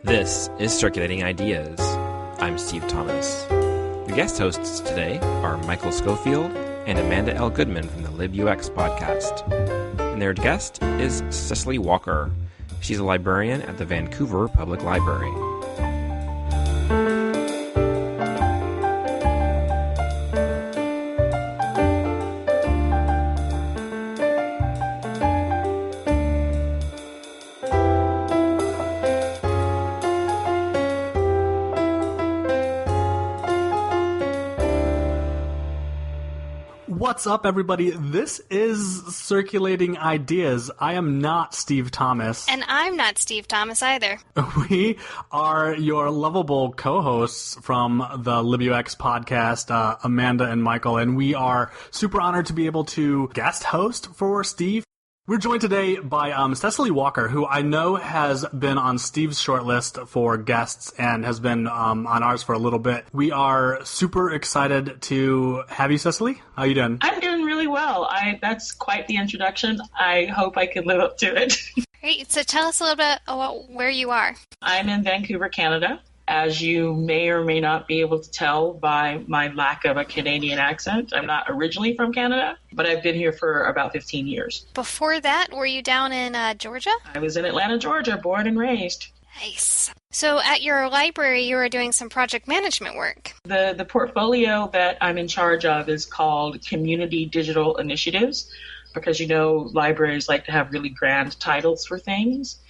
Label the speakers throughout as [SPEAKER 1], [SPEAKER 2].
[SPEAKER 1] This is Circulating Ideas. I'm Steve Thomas. The guest hosts today are Michael Schofield and Amanda L. Goodman from the LibUX podcast. And their guest is Cecily Walker. She's a librarian at the Vancouver Public Library.
[SPEAKER 2] What's up, everybody? This is Circulating Ideas. I am not Steve Thomas.
[SPEAKER 3] And I'm not Steve Thomas either.
[SPEAKER 2] We are your lovable co-hosts from the LibUX podcast, Amanda and Michael, and we are super honored to be able to guest host for Steve. We're joined today by Cecily Walker, who I know has been on Steve's shortlist for guests and has been on ours for a little bit. We are super excited to have you, Cecily. How you doing?
[SPEAKER 4] I'm doing really well. That's quite the introduction. I hope I can live up to it.
[SPEAKER 3] Great. So tell us a little bit about where you are.
[SPEAKER 4] I'm in Vancouver, Canada. As you may or may not be able to tell by my lack of a Canadian accent, I'm not originally from Canada, but I've been here for about 15 years.
[SPEAKER 3] Before that, were you down in Georgia?
[SPEAKER 4] I was in Atlanta, Georgia, born and raised.
[SPEAKER 3] Nice. So at your library, you were doing some project management work.
[SPEAKER 4] The portfolio that I'm in charge of is called Community Digital Initiatives, because, you know, libraries like to have really grand titles for things.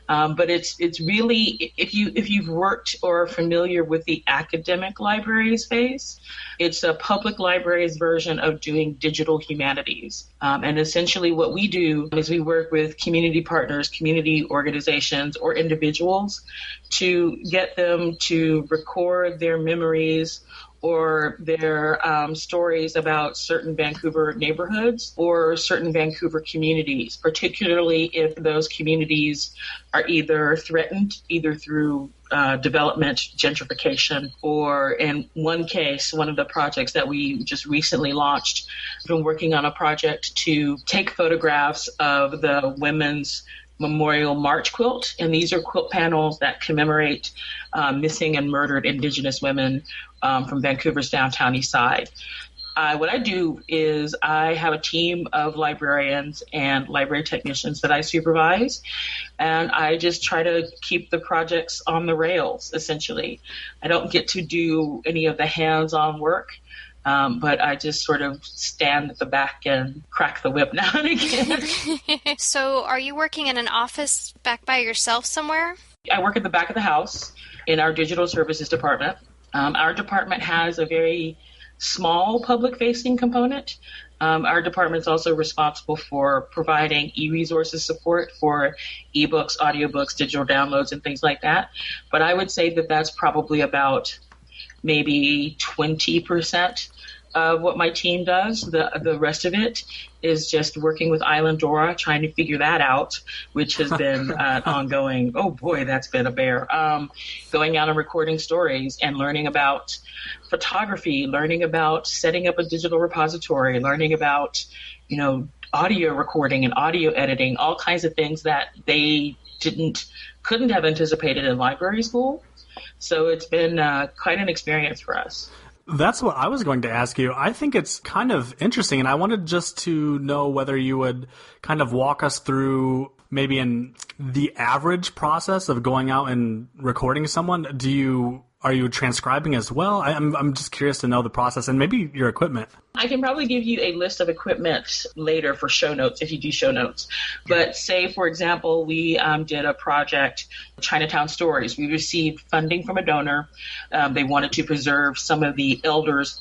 [SPEAKER 4] But it's really, if you've worked or are familiar with the academic library space, it's a public library's version of doing digital humanities. And essentially what we do is we work with community partners, community organizations, or individuals to get them to record their memories or their stories about certain Vancouver neighborhoods or certain Vancouver communities, particularly if those communities are either threatened, either through development, gentrification, or in one case, one of the projects that we just recently launched, we've been working on a project to take photographs of the women's Memorial March quilt, and these are quilt panels that commemorate missing and murdered Indigenous women from Vancouver's downtown east side. What I do is I have a team of librarians and library technicians that I supervise, and I just try to keep the projects on the rails, essentially. I don't get to do any of the hands-on work. But I just sort of stand at the back and crack the whip now and again.
[SPEAKER 3] So are you working in an office back by yourself somewhere?
[SPEAKER 4] I work at the back of the house in our digital services department. Our department has a very small public-facing component. Our department is also responsible for providing e-resources support for ebooks, audiobooks, digital downloads, and things like that. But I would say that that's probably about maybe 20% of what my team does. The rest of it is just working with Island Dora, trying to figure that out, which has been ongoing. Oh boy, that's been a bear. Going out and recording stories and learning about photography, learning about setting up a digital repository, learning about, audio recording and audio editing, all kinds of things that they couldn't have anticipated in library school. So it's been quite an experience for us.
[SPEAKER 2] That's what I was going to ask you. I think it's kind of interesting, and I wanted just to know whether you would kind of walk us through maybe in the average process of going out and recording someone. Are you transcribing as well? I'm just curious to know the process and maybe your equipment.
[SPEAKER 4] I can probably give you a list of equipment later for show notes if you do show notes. But say, for example, we did a project, Chinatown Stories. We received funding from a donor. They wanted to preserve some of the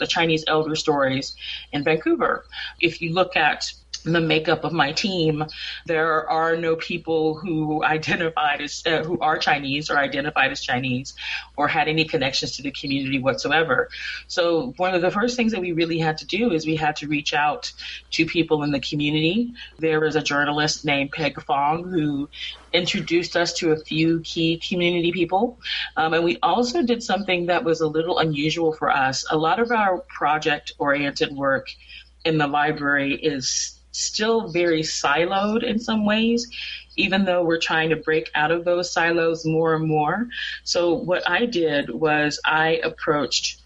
[SPEAKER 4] Chinese elder stories in Vancouver. If you look at the makeup of my team, there are no people who identified as who are Chinese or identified as Chinese or had any connections to the community whatsoever. So one of the first things that we really had to do is we had to reach out to people in the community. There was a journalist named Peg Fong who introduced us to a few key community people. And we also did something that was a little unusual for us. A lot of our project-oriented work in the library is still very siloed in some ways, even though we're trying to break out of those silos more and more. So what I did was I approached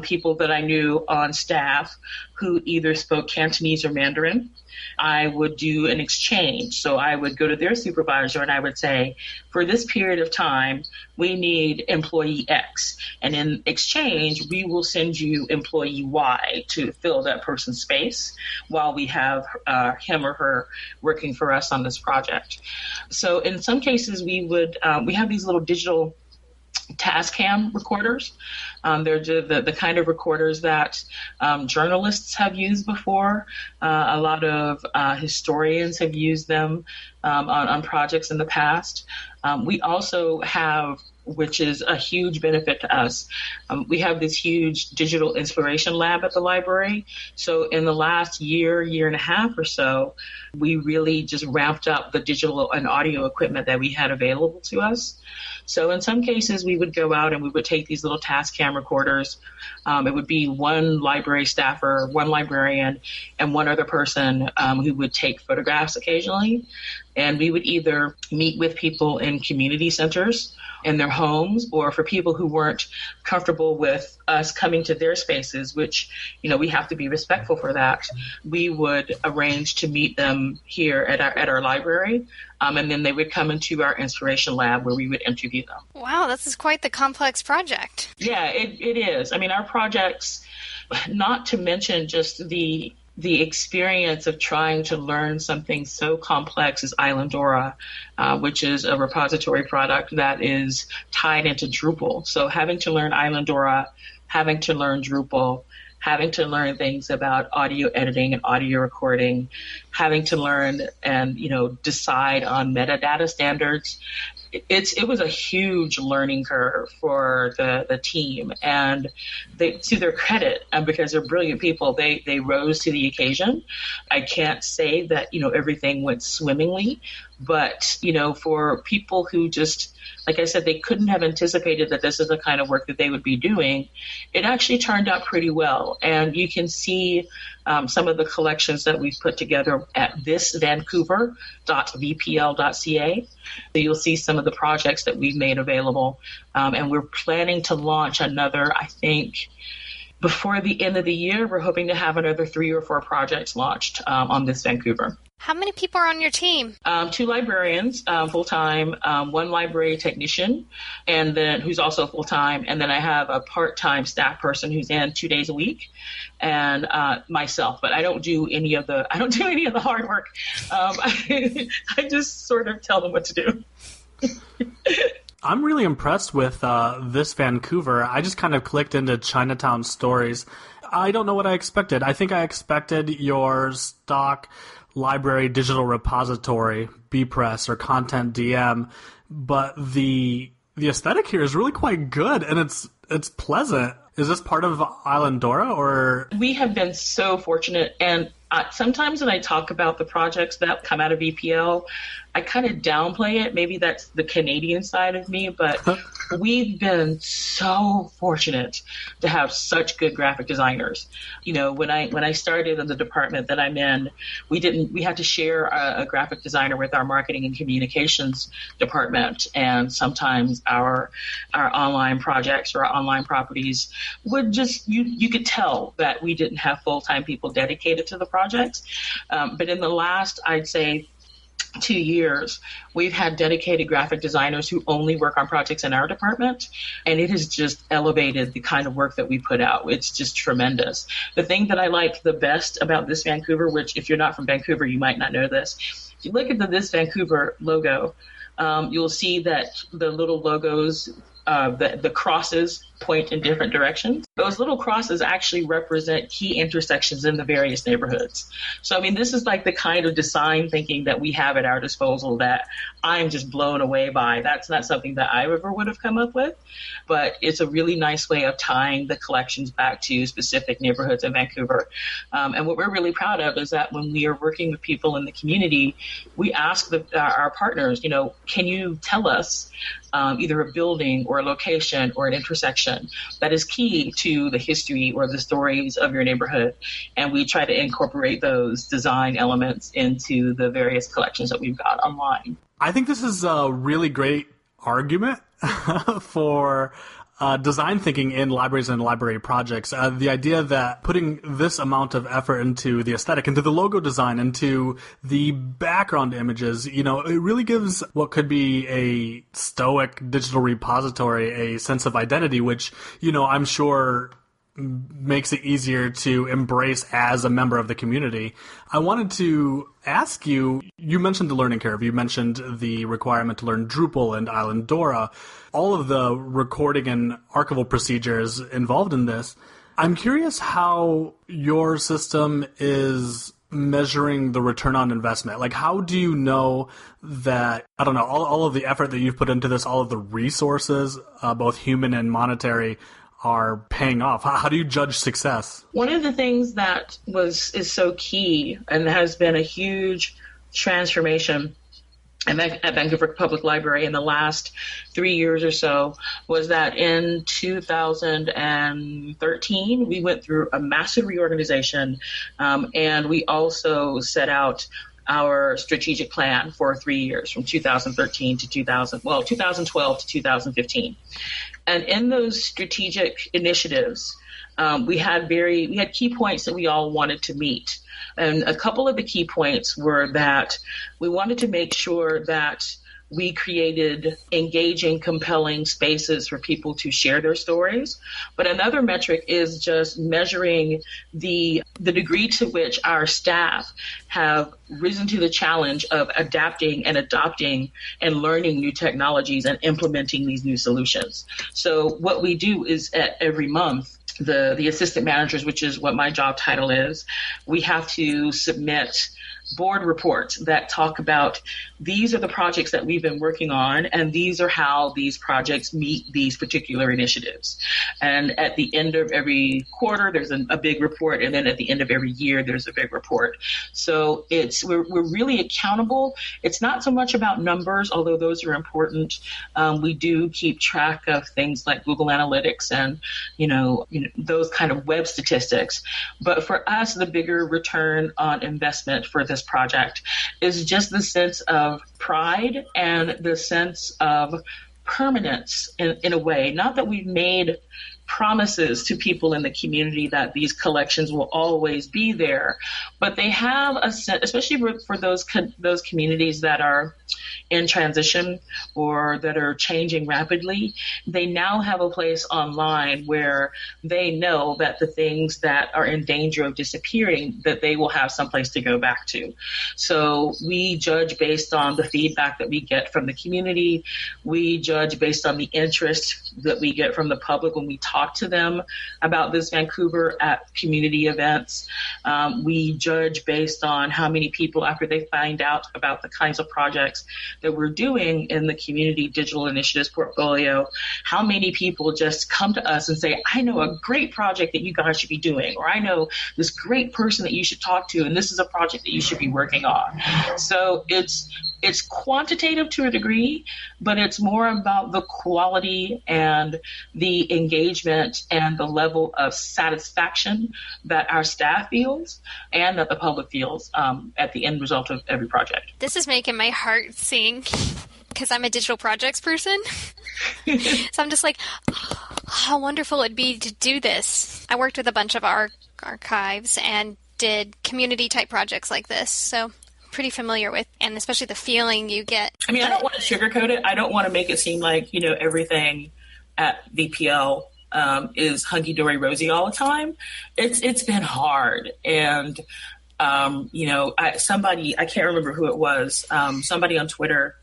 [SPEAKER 4] people that I knew on staff who either spoke Cantonese or Mandarin. I would do an exchange. So I would go to their supervisor and I would say, for this period of time, we need employee X. And in exchange, we will send you employee Y to fill that person's space while we have him or her working for us on this project. So in some cases, we have these little digital Tascam recorders. They're the kind of recorders that journalists have used before. A lot of historians have used them on projects in the past. We also have, which is a huge benefit to us, we have this huge digital inspiration lab at the library. So in the last year and a half or so, we really just ramped up the digital and audio equipment that we had available to us. So in some cases, we would go out and we would take these little Tascam recorders. It would be one library staffer, one librarian, and one other person who would take photographs occasionally. And we would either meet with people in community centers in their homes, or for people who weren't comfortable with us coming to their spaces, which, we have to be respectful for that, we would arrange to meet them here at our library. And then they would come into our inspiration lab where we would interview them.
[SPEAKER 3] Wow, this is quite the complex project.
[SPEAKER 4] Yeah, it is. I mean, our projects, not to mention just the experience of trying to learn something so complex as Islandora, which is a repository product that is tied into Drupal. So having to learn Islandora, having to learn Drupal, having to learn things about audio editing and audio recording, having to learn and, decide on metadata standards. It was a huge learning curve for the team, and to their credit, because they're brilliant people, they rose to the occasion. I can't say that everything went swimmingly, but for people who just, like I said, they couldn't have anticipated that this is the kind of work that they would be doing, it actually turned out pretty well. And you can see some of the collections that we've put together at thisvancouver.vpl.ca. So you'll see some of the projects that we've made available. And we're planning to launch another, I think, before the end of the year. We're hoping to have another 3 or 4 projects launched on This Vancouver.
[SPEAKER 3] How many people are on your team?
[SPEAKER 4] 2 librarians, full-time, 1 library technician, and then who's also full-time, and then I have a part-time staff person who's in 2 days a week, and myself. But I don't do any of the hard work. I just sort of tell them what to do.
[SPEAKER 2] I'm really impressed with This Vancouver. I just kind of clicked into Chinatown Stories. I don't know what I expected. I think I expected your stock library digital repository, bpress or content DM, but the aesthetic here is really quite good, and it's pleasant. Is this part of Islandora, or? We have been so fortunate, and sometimes when I talk about the projects that come out of VPL, I kind of downplay it. Maybe that's the Canadian side of me, but we've been so fortunate to have such good graphic designers. When I started in the department that I'm in, we had to share a graphic designer with our marketing and communications department, and sometimes our online projects or our online properties would just, you could tell that we didn't have full-time people dedicated to the projects. But in the last, I'd say, 2 years, we've had dedicated graphic designers who only work on projects in our department, and it has just elevated the kind of work that we put out. It's just tremendous. The thing that I like the best about This Vancouver, which if you're not from Vancouver, you might not know this, if you look at the This Vancouver logo, you'll see that the little logos
[SPEAKER 4] the crosses point in different directions. Those little crosses actually represent key intersections in the various neighborhoods. So, I mean, this is like the kind of design thinking that we have at our disposal that I'm just blown away by. That's not something that I ever would have come up with, but it's a really nice way of tying the collections back to specific neighborhoods in Vancouver. And what we're really proud of is that when we are working with people in the community, we ask our partners, can you tell us either a building or a location or an intersection that is key to the history or the stories of your neighborhood? And we try to incorporate those design elements into the various collections that we've got online.
[SPEAKER 2] I think this is a really great argument for design thinking in libraries and library projects. The idea that putting this amount of effort into the aesthetic, into the logo design, into the background images, it really gives what could be a stoic digital repository a sense of identity, which, I'm sure makes it easier to embrace as a member of the community. I wanted to ask you mentioned the learning curve, you mentioned the requirement to learn Drupal and Islandora, all of the recording and archival procedures involved in this. I'm curious how your system is measuring the return on investment. Like, how do you know that, all of the effort that you've put into this, all of the resources, both human and monetary, are paying off? How do you judge success?
[SPEAKER 4] One of the things that is so key and has been a huge transformation at Vancouver Public Library in the last 3 years or so was that in 2013, we went through a massive reorganization, and we also set out our strategic plan for 3 years from 2013 to 2012 to 2015. And in those strategic initiatives, we had key points that we all wanted to meet. And a couple of the key points were that we wanted to make sure that we created engaging, compelling spaces for people to share their stories. But another metric is just measuring the degree to which our staff have risen to the challenge of adapting and adopting and learning new technologies and implementing these new solutions. So what we do is every month, the assistant managers, which is what my job title is, we have to submit board reports that talk about these are the projects that we've been working on, and these are how these projects meet these particular initiatives. And at the end of every quarter, there's a big report, and then at the end of every year, there's a big report. So we're really accountable. It's not so much about numbers, although those are important. We do keep track of things like Google Analytics and those kind of web statistics. But for us, the bigger return on investment for this project is just the sense of pride and the sense of permanence in a way. Not that we've made promises to people in the community that these collections will always be there, but they have a sense, especially for those communities that are in transition or that are changing rapidly, they now have a place online where they know that the things that are in danger of disappearing, that they will have someplace to go back to. So we judge based on the feedback that we get from the community. We judge based on the interest that we get from the public when we talk to them about this Vancouver at community events. We judge based on how many people, after they find out about the kinds of projects that we're doing in the Community Digital Initiatives portfolio, how many people just come to us and say, I know a great project that you guys should be doing, or I know this great person that you should talk to, and this is a project that you should be working on. So it's quantitative to a degree, but it's more about the quality and the engagement and the level of satisfaction that our staff feels and that the public feels at the end result of every project.
[SPEAKER 3] This is making my heart sing because I'm a digital projects person. So I'm just like, oh, how wonderful it'd be to do this. I worked with a bunch of archives and did community type projects like this. So pretty familiar with, and especially the feeling you get. I
[SPEAKER 4] mean, I don't want to sugarcoat it. I don't want to make it seem like, everything at VPL is hunky-dory rosy all the time. It's been hard. And, I can't remember who it was. Somebody on Twitter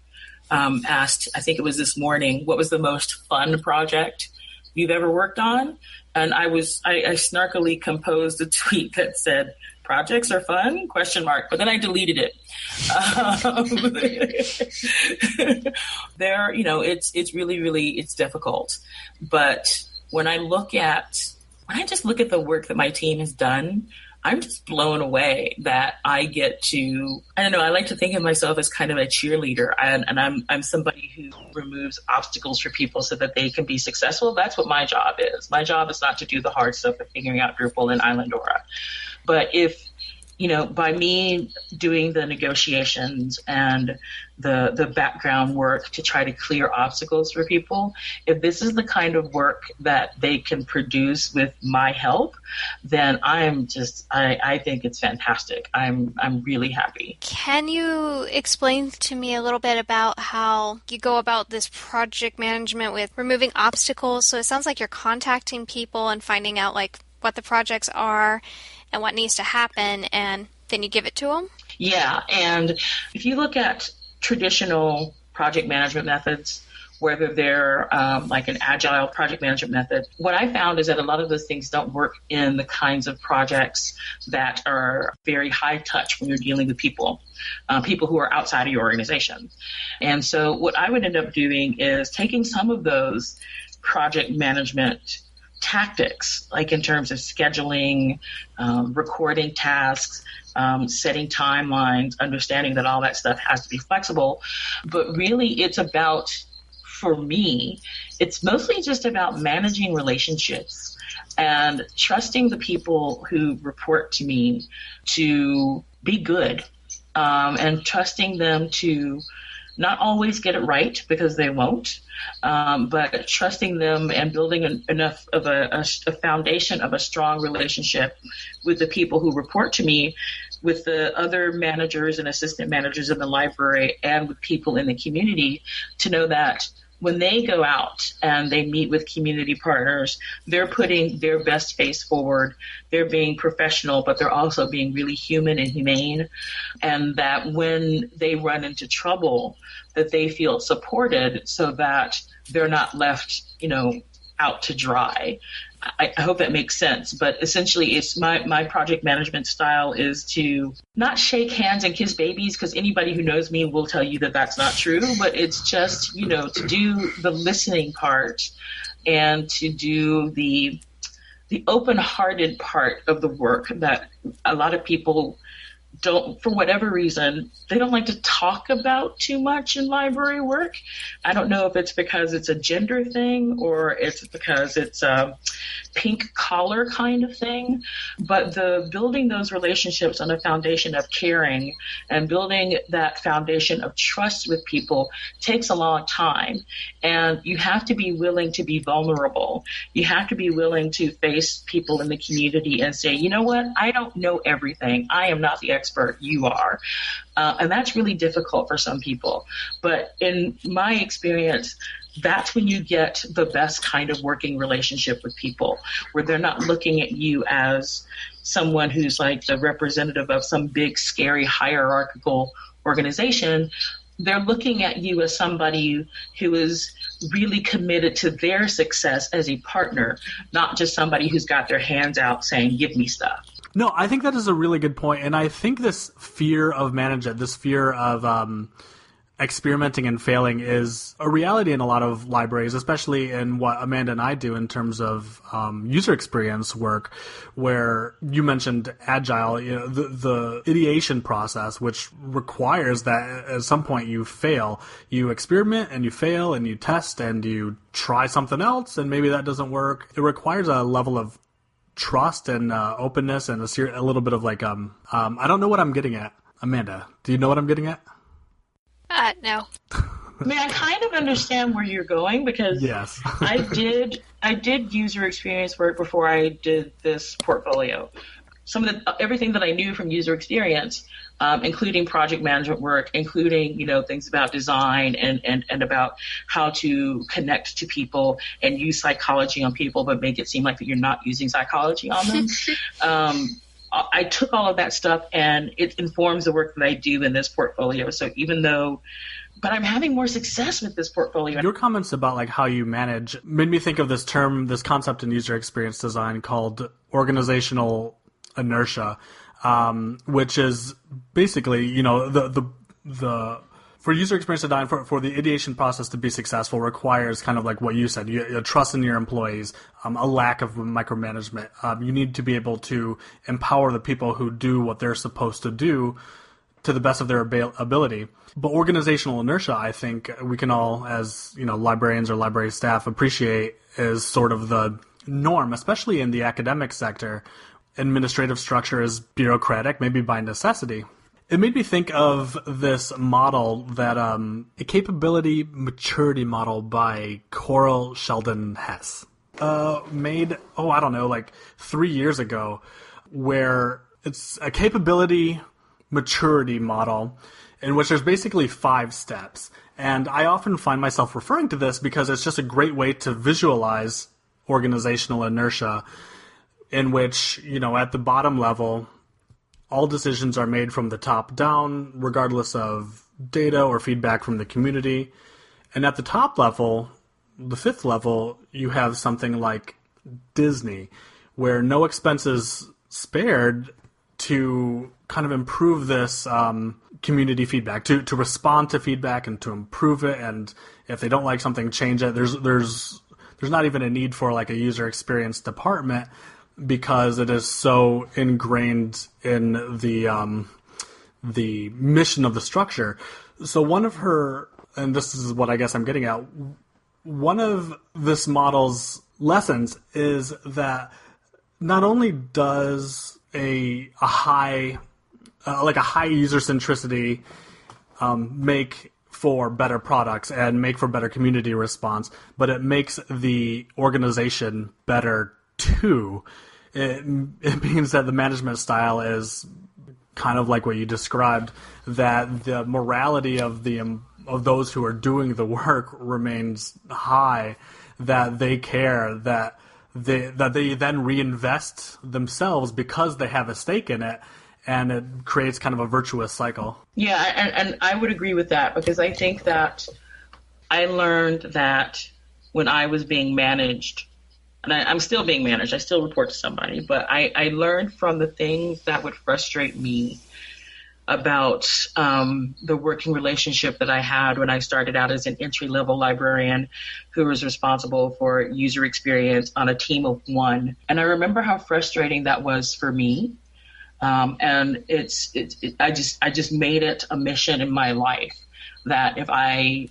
[SPEAKER 4] asked, I think it was this morning, what was the most fun project you've ever worked on? And I snarkily composed a tweet that said, "Projects are fun?" ? But then I deleted it. It's really, really, it's difficult. But when I just look at the work that my team has done, I'm just blown away that I get to, I don't know, I like to think of myself as kind of a cheerleader, and I'm somebody who removes obstacles for people so that they can be successful. That's what my job is. My job is not to do the hard stuff of figuring out Drupal and Islandora. But if, by me doing the negotiations and the background work to try to clear obstacles for people, if this is the kind of work that they can produce with my help, then I think it's fantastic. I'm really happy.
[SPEAKER 3] Can you explain to me a little bit about how you go about this project management with removing obstacles? So it sounds like you're contacting people and finding out what the projects are and what needs to happen, and then you give it to them?
[SPEAKER 4] Yeah, and if you look at traditional project management methods, whether they're like an agile project management method, what I found is that a lot of those things don't work in the kinds of projects that are very high touch when you're dealing with people who are outside of your organization. And so what I would end up doing is taking some of those project management tactics, like in terms of scheduling, recording tasks, setting timelines, understanding that all that stuff has to be flexible. But really it's about, for me, it's mostly just about managing relationships and trusting the people who report to me to be good, and trusting them to not always get it right, because they won't, but trusting them and building enough of a foundation of a strong relationship with the people who report to me, with the other managers and assistant managers in the library, and with people in the community, to know that when they go out and they meet with community partners, they're putting their best face forward. They're being professional, but they're also being really human and humane. And that when they run into trouble, that they feel supported so that they're not left, out to dry. I hope that makes sense, but essentially it's my project management style is to not shake hands and kiss babies, because anybody who knows me will tell you that that's not true, but it's just, to do the listening part and to do the open-hearted part of the work that a lot of people don't, for whatever reason, they don't like to talk about too much in library work. I don't know if it's because it's a gender thing or it's because it's a pink collar kind of thing, but the building those relationships on a foundation of caring and building that foundation of trust with people takes a long time. And you have to be willing to be vulnerable. You have to be willing to face people in the community and say, you know what, I don't know everything. I am not the expert, you are. And that's really difficult for some people. But in my experience, that's when you get the best kind of working relationship with people, where they're not looking at you as someone who's like the representative of some big, scary, hierarchical organization. They're looking at you as somebody who is really committed to their success as a partner, not just somebody who's got their hands out saying, give me stuff.
[SPEAKER 2] No, I think that is a really good point. And I think this fear of management, this fear of experimenting and failing is a reality in a lot of libraries, especially in what Amanda and I do in terms of user experience work, where you mentioned agile, the ideation process, which requires that at some point you fail. You experiment and you fail and you test and you try something else and maybe that doesn't work. It requires a level of trust and openness and a little bit of I don't know what I'm getting at. Amanda, do you know what I'm getting at?
[SPEAKER 3] No.
[SPEAKER 4] I mean, I kind of understand where you're going, because
[SPEAKER 2] yes.
[SPEAKER 4] I did user experience work before I did this portfolio. Everything that I knew from user experience, including project management work, including, things about design and about how to connect to people and use psychology on people, but make it seem like that you're not using psychology on them. I took all of that stuff and it informs the work that I do in this portfolio. So even though but I'm having more success with this portfolio.
[SPEAKER 2] Your comments about like how you manage made me think of this term, this concept in user experience design called organizational inertia, which is basically, the for user experience design, for the ideation process to be successful requires kind of like what you said, you trust in your employees, a lack of micromanagement. You need to be able to empower the people who do what they're supposed to do to the best of their ability. But organizational inertia, I think we can all, as librarians or library staff, appreciate is sort of the norm, especially in the academic sector. Administrative structure is bureaucratic, maybe by necessity. It made me think of this model that a capability maturity model by Coral Sheldon Hess made, 3 years ago, where it's a capability maturity model in which there's basically 5 steps. And I often find myself referring to this because it's just a great way to visualize organizational inertia in which, at the bottom level, all decisions are made from the top down, regardless of data or feedback from the community. And at the top level, the 5th level, you have something like Disney, where no expenses spared to kind of improve this community feedback, to respond to feedback and to improve it. And if they don't like something, change it. There's not even a need for like a user experience department, because it is so ingrained in the mission of the structure. So one of her, and this is what I guess I'm getting at, one of this model's lessons is that not only does a high user centricity make for better products and make for better community response, but it makes the organization better too. It means that the management style is kind of like what you described, that the morality of those who are doing the work remains high, that they care, that they then reinvest themselves because they have a stake in it, and it creates kind of a virtuous cycle.
[SPEAKER 4] Yeah, and I would agree with that, because I think that I learned that when I was being managed, and I'm still being managed, I still report to somebody, but I learned from the things that would frustrate me about the working relationship that I had when I started out as an entry-level librarian who was responsible for user experience on a team of 1. And I remember how frustrating that was for me. And I just made it a mission in my life that if I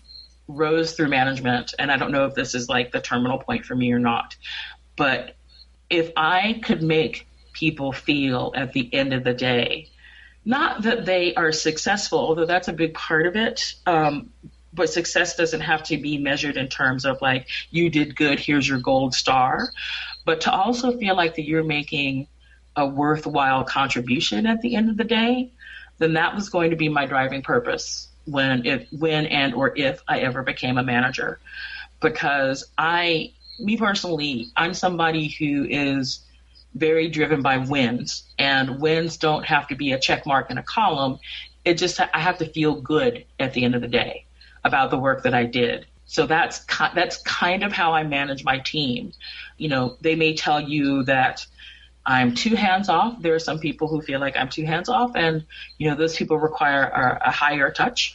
[SPEAKER 4] rose through management, and I don't know if this is like the terminal point for me or not, but if I could make people feel at the end of the day, not that they are successful, although that's a big part of it, but success doesn't have to be measured in terms of like, you did good, here's your gold star, but to also feel like that you're making a worthwhile contribution at the end of the day, then that was going to be my driving purpose when and or if I ever became a manager. Because me personally, I'm somebody who is very driven by wins, and wins don't have to be a check mark in a column. I have to feel good at the end of the day about the work that I did. So that's kind of how I manage my team. They may tell you that I'm too hands-off. There are some people who feel like I'm too hands-off, and those people require a higher touch.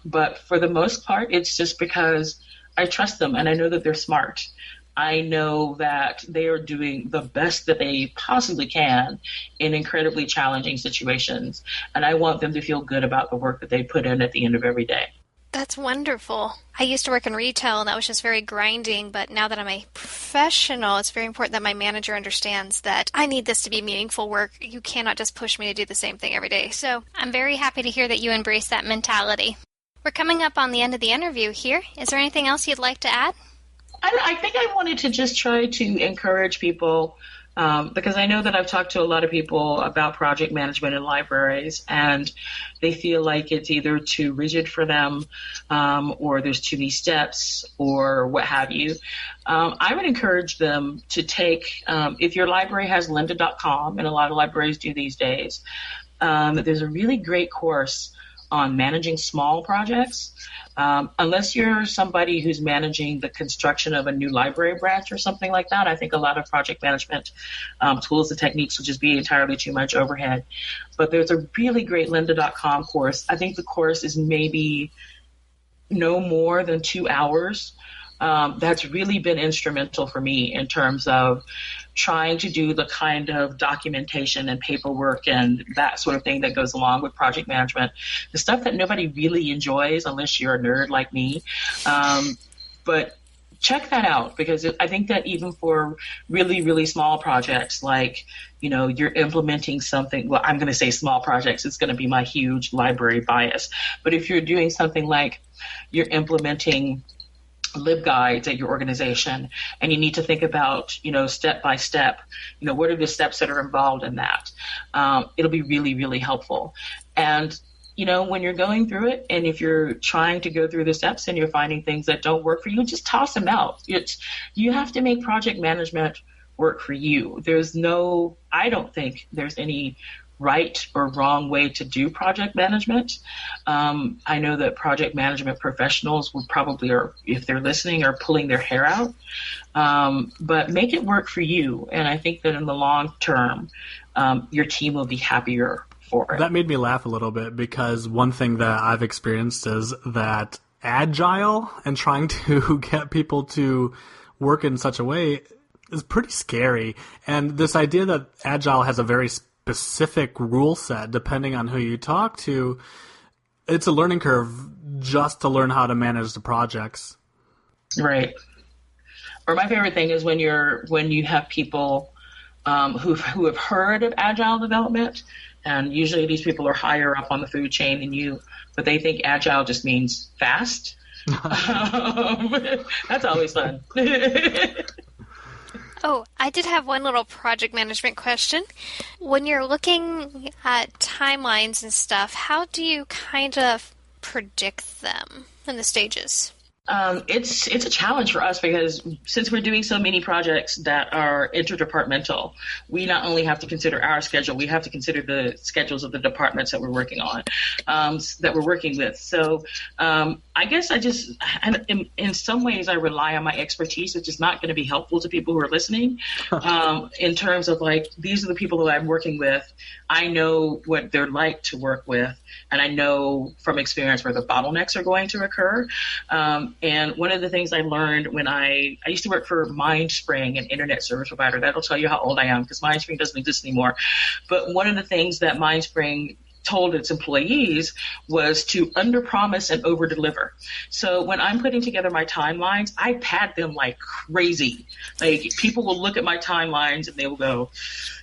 [SPEAKER 4] But for the most part, it's just because I trust them and I know that they're smart. I know that they are doing the best that they possibly can in incredibly challenging situations, and I want them to feel good about the work that they put in at the end of every day.
[SPEAKER 3] That's wonderful. I used to work in retail, and that was just very grinding, but now that I'm a professional, it's very important that my manager understands that I need this to be meaningful work. You cannot just push me to do the same thing every day. So I'm very happy to hear that you embrace that mentality. We're coming up on the end of the interview here. Is there anything else you'd like to add?
[SPEAKER 4] I think I wanted to just try to encourage people, because I know that I've talked to a lot of people about project management in libraries, and they feel like it's either too rigid for them, or there's too many steps, or what have you. I would encourage them to take, if your library has lynda.com, and a lot of libraries do these days, there's a really great course on managing small projects. Unless you're somebody who's managing the construction of a new library branch or something like that, I think a lot of project management tools and techniques will just be entirely too much overhead. But there's a really great lynda.com course. I think the course is maybe no more than 2 hours. That's really been instrumental for me in terms of trying to do the kind of documentation and paperwork and that sort of thing that goes along with project management, the stuff that nobody really enjoys unless you're a nerd like me. But check that out, because I think that even for really, really small projects, like, you're implementing something, well, I'm going to say small projects, it's going to be my huge library bias. But if you're doing something like you're implementing LibGuides at your organization, and you need to think about, step by step, what are the steps that are involved in that? It'll be really, really helpful. And, when you're going through it, and if you're trying to go through the steps and you're finding things that don't work for you, just toss them out. You have to make project management work for you. I don't think there's any right or wrong way to do project management. I know that project management professionals would probably, or if they're listening, are pulling their hair out. But make it work for you. And I think that in the long term, your team will be happier for it.
[SPEAKER 2] That made me laugh a little bit, because one thing that I've experienced is that agile and trying to get people to work in such a way is pretty scary. And this idea that agile has a very specific rule set depending on who you talk to, it's a learning curve just to learn how to manage the projects.
[SPEAKER 4] Right. Or my favorite thing is when you have people who have heard of agile development, and usually these people are higher up on the food chain than you, but they think agile just means fast. That's always fun.
[SPEAKER 3] Oh, I did have one little project management question. When you're looking at timelines and stuff, how do you kind of predict them in the stages?
[SPEAKER 4] It's a challenge for us, because since we're doing so many projects that are interdepartmental, we not only have to consider our schedule, we have to consider the schedules of the departments that we're working on, that we're working with. So I guess in some ways I rely on my expertise, which is not going to be helpful to people who are listening, in terms of like, these are the people that I'm working with. I know what they're like to work with, and I know from experience where the bottlenecks are going to occur. And one of the things I learned when I used to work for MindSpring, an internet service provider. That'll tell you how old I am, because MindSpring doesn't exist anymore. But one of the things that MindSpring told its employees was to underpromise and overdeliver. So when I'm putting together my timelines, I pad them like crazy. Like, people will look at my timelines and they will go,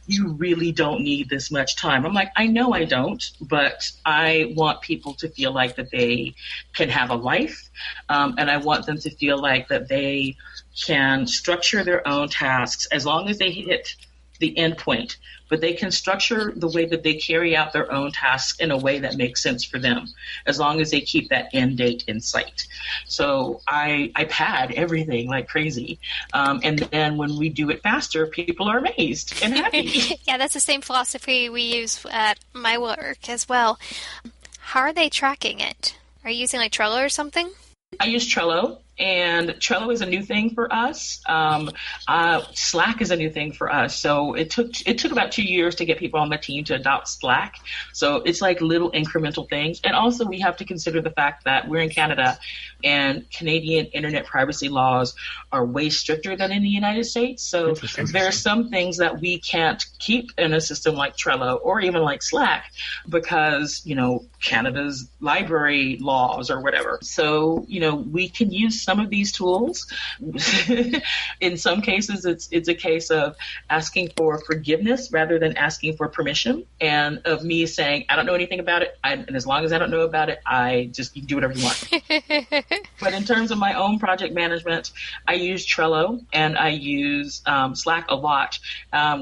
[SPEAKER 4] "You really don't need this much time." I'm like, I know I don't, but I want people to feel like that they can have a life, and I want them to feel like that they can structure their own tasks as long as they hit the end point, but they can structure the way that they carry out their own tasks in a way that makes sense for them, as long as they keep that end date in sight. So I pad everything like crazy. And then when we do it faster, people are amazed and happy.
[SPEAKER 3] Yeah, that's the same philosophy we use at my work as well. How are they tracking it? Are you using like Trello or something?
[SPEAKER 4] I use Trello. And Trello is a new thing for us. Slack is a new thing for us. So it took about 2 years to get people on the team to adopt Slack. So it's like little incremental things. And also we have to consider the fact that we're in Canada, and Canadian internet privacy laws are way stricter than in the United States. So there are some things that we can't keep in a system like Trello or even like Slack, because, Canada's library laws or whatever. So, we can use some of these tools. In some cases, it's a case of asking for forgiveness rather than asking for permission, and of me saying, I don't know anything about it, and as long as I don't know about it, you can do whatever you want. But in terms of my own project management, I use Trello and I use Slack a lot.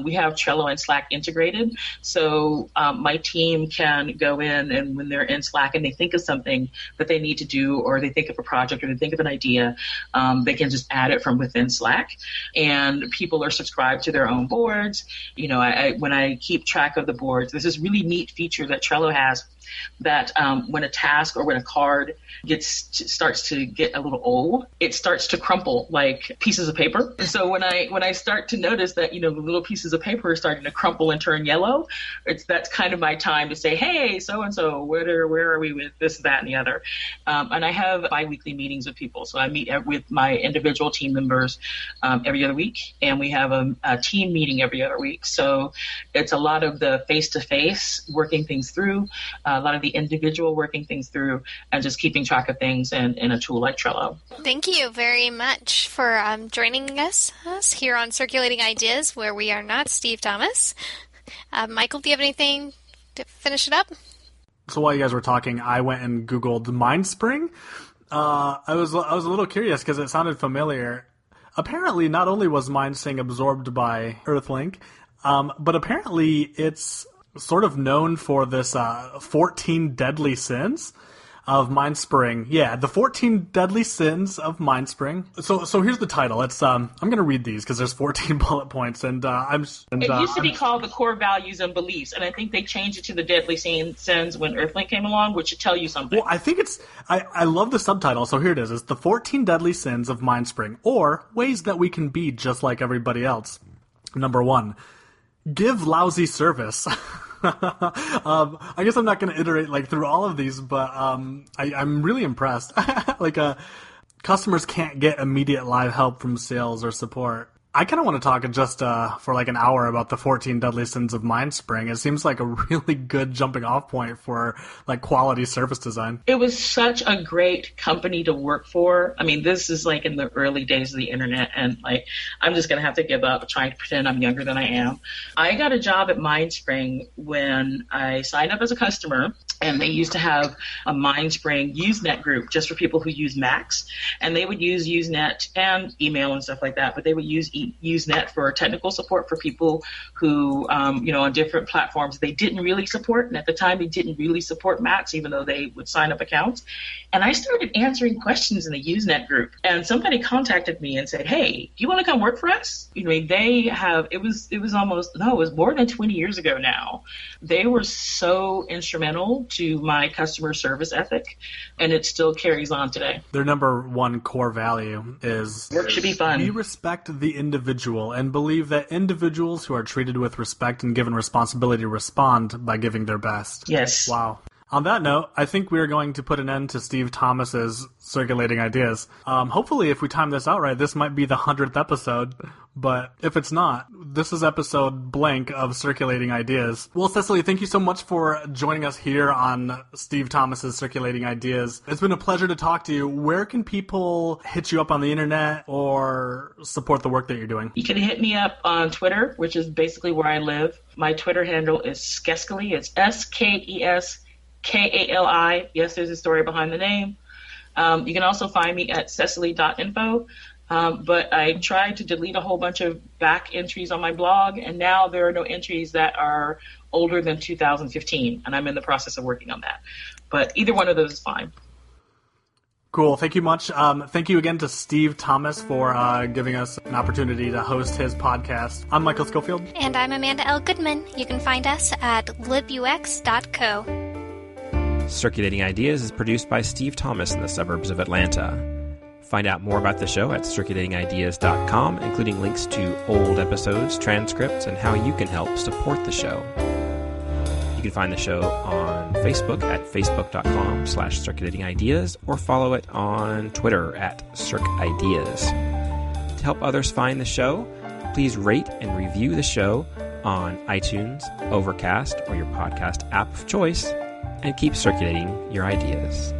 [SPEAKER 4] We have Trello and Slack integrated, so my team can go in, and when they're in Slack and they think of something that they need to do, or they think of a project, or they think of an idea, they can just add it from within Slack. And people are subscribed to their own boards. When I keep track of the boards, there's this really neat feature that Trello has that when a task or when a card starts to get a little old, it starts to crumple like pieces of paper. And so when I start to notice that, the little pieces of paper are starting to crumple and turn yellow, that's kind of my time to say, hey, so-and-so, where are we with this, that, and the other? And I have bi-weekly meetings with people. So I meet with my individual team members every other week, and we have a team meeting every other week. So it's a lot of the face-to-face working things through, a lot of the individual working things through, and just keeping track of things in a tool like Trello.
[SPEAKER 3] Thank you very much for joining us here on Circulating Ideas, where we are not Steve Thomas. Michael, do you have anything to finish it up?
[SPEAKER 2] So while you guys were talking, I went and Googled MindSpring. I was a little curious because it sounded familiar. Apparently, not only was MindSpring absorbed by Earthlink, but apparently it's sort of known for this 14 deadly sins of MindSpring. Yeah, the 14 deadly sins of MindSpring. So here's the title. It's I'm going to read these because there's 14 bullet points, and it
[SPEAKER 4] used to be called the core values and beliefs, and I think they changed it to the deadly sins when Earthlink came along, which should tell you something.
[SPEAKER 2] Well, I think I love the subtitle. So here it is. It's the 14 deadly sins of MindSpring, or ways that we can be just like everybody else. Number 1, give lousy service. I guess I'm not going to iterate through all of these, but I'm really impressed. Customers can't get immediate live help from sales or support. I kind of want to talk just for an hour about the 14 deadly sins of MindSpring. It seems like a really good jumping off point for quality service design.
[SPEAKER 4] It was such a great company to work for. I mean, this is in the early days of the internet, and I'm just going to have to give up trying to pretend I'm younger than I am. I got a job at MindSpring when I signed up as a customer, and they used to have a MindSpring Usenet group just for people who use Macs, and they would use Usenet and email and stuff like that, but they would use Usenet for technical support for people who, on different platforms they didn't really support, and at the time they didn't really support Macs, even though they would sign up accounts. And I started answering questions in the Usenet group, and somebody contacted me and said, hey, do you want to come work for us? It was more than 20 years ago now. They were so instrumental to my customer service ethic, and it still carries on today.
[SPEAKER 2] Their number 1 core value is
[SPEAKER 4] work should be fun.
[SPEAKER 2] We respect the individual and believe that individuals who are treated with respect and given responsibility respond by giving their best.
[SPEAKER 4] Yes.
[SPEAKER 2] Wow. On that note, I think we are going to put an end to Steve Thomas's Circulating Ideas. Hopefully, if we time this out right, this might be the 100th episode, but if it's not, this is episode blank of Circulating Ideas. Well, Cecily, thank you so much for joining us here on Steve Thomas's Circulating Ideas. It's been a pleasure to talk to you. Where can people hit you up on the internet or support the work that you're doing?
[SPEAKER 4] You can hit me up on Twitter, which is basically where I live. My Twitter handle is Skeskely. It's SKESKALI. Yes, there's a story behind the name. You can also find me at cecily.info. But I tried to delete a whole bunch of back entries on my blog, and now there are no entries that are older than 2015, and I'm in the process of working on that. But either one of those is fine.
[SPEAKER 2] Cool. Thank you much. Thank you again to Steve Thomas for giving us an opportunity to host his podcast. I'm Michael Schofield.
[SPEAKER 3] And I'm Amanda L. Goodman. You can find us at libux.co.
[SPEAKER 1] Circulating Ideas is produced by Steve Thomas in the suburbs of Atlanta. Find out more about the show at circulatingideas.com, including links to old episodes, transcripts, and how you can help support the show. You can find the show on Facebook at facebook.com/circulatingideas or follow it on Twitter at circideas. To help others find the show, please rate and review the show on iTunes, Overcast, or your podcast app of choice, and keep circulating your ideas.